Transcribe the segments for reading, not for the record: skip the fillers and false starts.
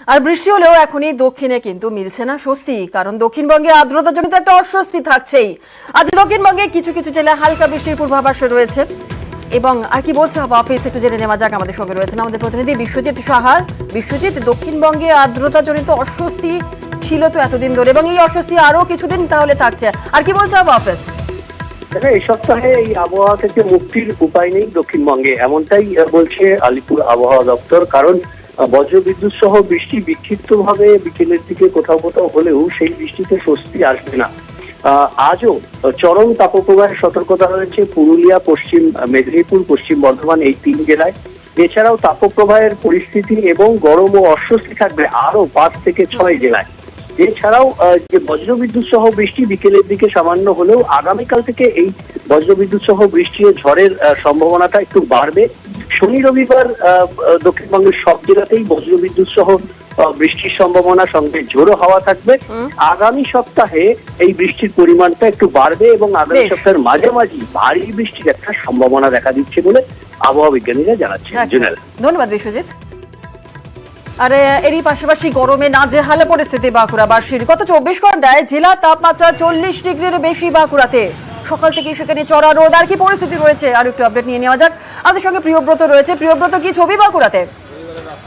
আর বৃষ্টি হলেও এখনই দক্ষিণে কিন্তু মিলছে না স্বস্তি, কারণ দক্ষিণবঙ্গে আর্দ্রতাজনিত একটা অস্বস্তি থাকছেই। আজ দক্ষিণবঙ্গে কিছু কিছু জেলায় হালকা বৃষ্টির পূর্বাভাস রয়েছে। এবং আর কি বলছে হাওয়া অফিস, একটু জেনে নেওয়া যাক। আমাদের সঙ্গে রয়েছেন আমাদের প্রতিনিধি বিশ্বজিৎ সাহা। বিশ্বজিৎ, দক্ষিণবঙ্গে আর্দ্রতাজনিত অস্বস্তি ছিল তো এতদিন ধরে, এবং এই অস্বস্তি আরো কিছুদিন তাহলে থাকছে, আর কি বলছে হাওয়া অফিস? এই সপ্তাহে এই আবহাওয়া থেকে মুক্তির উপায় নেই দক্ষিণবঙ্গে, এমনটাই বলছে আলিপুর আবহাওয়া দপ্তর। কারণ বজ্রবিদ্যুৎ সহ বৃষ্টি বিক্ষিপ্তভাবে বিকেলের দিকে কোথাও কোথাও হলেও সেই বৃষ্টিতে স্বস্তি আসবে না। আজও চরম তাপপ্রবাহের সতর্কতা রয়েছে পুরুলিয়া, পশ্চিম মেদিনীপুর, পশ্চিম বর্ধমান এই 3 জেলায়। এছাড়াও তাপপ্রবাহের পরিস্থিতি এবং গরম ও অস্বস্তি থাকবে আরো 5 থেকে 6 জেলায়। এছাড়াও যে বজ্রবিদ্যুৎ সহ বৃষ্টি বিকেলের দিকে সামান্য হলেও আগামীকাল থেকে এই বজ্রবিদ্যুৎ সহ বৃষ্টি ও ঝড়ের সম্ভাবনাটা একটু বাড়বে। শনি রবিবার দক্ষিণবঙ্গের সব জেলাতেই বজ্রবিদ্যুৎ সহ বৃষ্টির সম্ভাবনা, সঙ্গে ঝোড়ো হাওয়া থাকবে। আগামী সপ্তাহে এই বৃষ্টির পরিমাণটা একটু বাড়বে এবং আগামী সপ্তাহের মাঝামাঝি ভারী বৃষ্টির একটা সম্ভাবনা দেখা দিচ্ছে বলে আবহাওয়া বিজ্ঞানীরা জানাচ্ছেন। ধন্যবাদ বিশ্বজিৎ। আর এরই পাশাপাশি গরমে নাজেহাল পরিস্থিতি বাঁকুড়াবাসীর। গত 24 ঘন্টায় জেলা তাপমাত্রা 40 ডিগ্রির বেশি বাঁকুড়াতে। সকাল থেকে সেখানে চড়া রোদ। আর কি পরিস্থিতি রয়েছে আর একটু আপডেট নিয়ে নেওয়া যাক। আমাদের সঙ্গে প্রিয়ব্রত রয়েছে। প্রিয়ব্রত, কি ছবি বাঁকুড়াতে?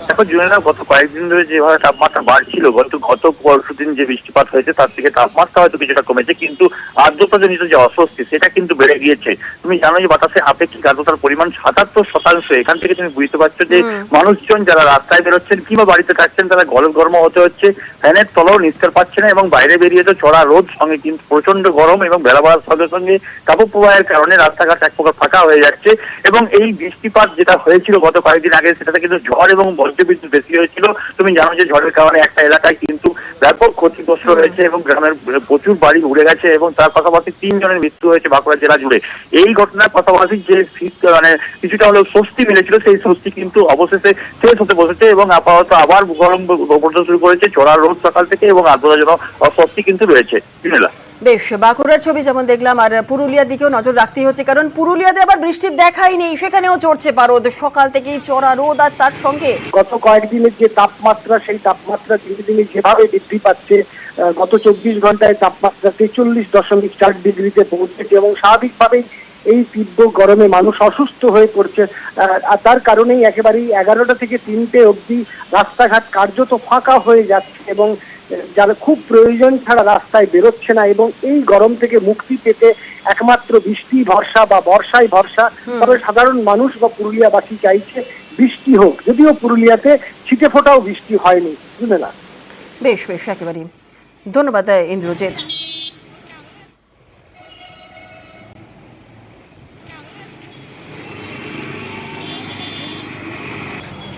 দেখো জুনেরা, গত কয়েকদিন ধরে যেভাবে তাপমাত্রা বাড়ছিল, গত পরশুদিন যে বৃষ্টিপাত হয়েছে তার থেকে তাপমাত্রা হয়তো কিছুটা কমেছে, কিন্তু আর্দ্রতাজনিত যে অস্বস্তি সেটা কিন্তু বেড়ে গিয়েছে। তুমি জানো যে বাতাসে আপেক্ষিক আর্দ্রতার পরিমাণ 77%। এখান থেকে তুমি বুঝতে পারছো যে মানুষজন যারা রাস্তায় বেরোচ্ছেন কিংবা বাড়িতে থাকছেন তারা গরম হতে হচ্ছে, ফ্যানের তলাও নিস্তার পাচ্ছে না, এবং বাইরে বেরিয়ে তো চড়া রোদ, সঙ্গে কিন্তু প্রচন্ড গরম এবং বেলা বাড়ার সঙ্গে সঙ্গে তাপপ্রবাহের কারণে রাস্তাঘাট এক প্রকার ফাঁকা হয়ে যাচ্ছে। এবং এই বৃষ্টিপাত যেটা হয়েছিল গত কয়েকদিন আগে, সেটাতে কিন্তু ঝড় এবং বজ্রবিদ্যুৎ বেশি হয়েছিল। তুমি জানো যে ঝড়ের কারণে একটা এলাকায় কিন্তু ব্যাপক ক্ষতিগ্রস্ত হয়েছে এবং গ্রামের প্রচুর বাড়ি উড়ে গেছে, এবং তার পাশাপাশি 3 জনের মৃত্যু হয়েছে বাঁকুড়া জেলা জুড়ে। এই ঘটনার পাশাপাশি যে কিছুটা হলেও স্বস্তি মিলেছিল, সেই স্বস্তি কিন্তু অবশেষে শেষ হতে বসেছে এবং আপাতত আবার গরম পড়তে শুরু করেছে। চড়া রোদ সকাল থেকে এবং আর্দ্রতাজনক অস্বস্তি কিন্তু রয়েছে। বেশ, বাঁকুড়ার ছবি যেমন দেখলাম, আর পুরুলিয়ার দিকেও নজর রাখতে হচ্ছে, কারণ পুরুলিয়াতে আবার বৃষ্টির দেখাই নেই, সেখানেও চড়ছে পারদ। সকাল থেকেই চড়া রোদ, আর তার সঙ্গে গত কয়েকদিনের যে তাপমাত্রা, সেই তাপমাত্রা দিনে দিনে যেভাবে বৃদ্ধি পাচ্ছে, গত 24 ঘন্টায় তাপমাত্রা 43.4 ডিগ্রিতে পৌঁছেছে এবং স্বাভাবিকভাবেই এই তীব্র গরমে মানুষ অসুস্থ হয়ে পড়ছে। আর তার কারণেই একেবারেই 11টা থেকে 3টে অবধি রাস্তাঘাট কার্যত ফাঁকা হয়ে যাচ্ছে এবং যারা খুব প্রয়োজন ছাড়া রাস্তায় বেরোচ্ছে না। এবং এই গরম থেকে মুক্তি পেতে একমাত্র বৃষ্টি ভরসা বা বর্ষায় ভরসা। তবে সাধারণ মানুষ বা পুরুলিয়াবাসী চাইছে বৃষ্টি হোক, যদিও পুরুলিয়াতে ছিটে ফোটাও বৃষ্টি হয়নি। বুঝলে না? বেশ বেশ, একেবারেই। ধন্যবাদ ইন্দ্রজিৎ।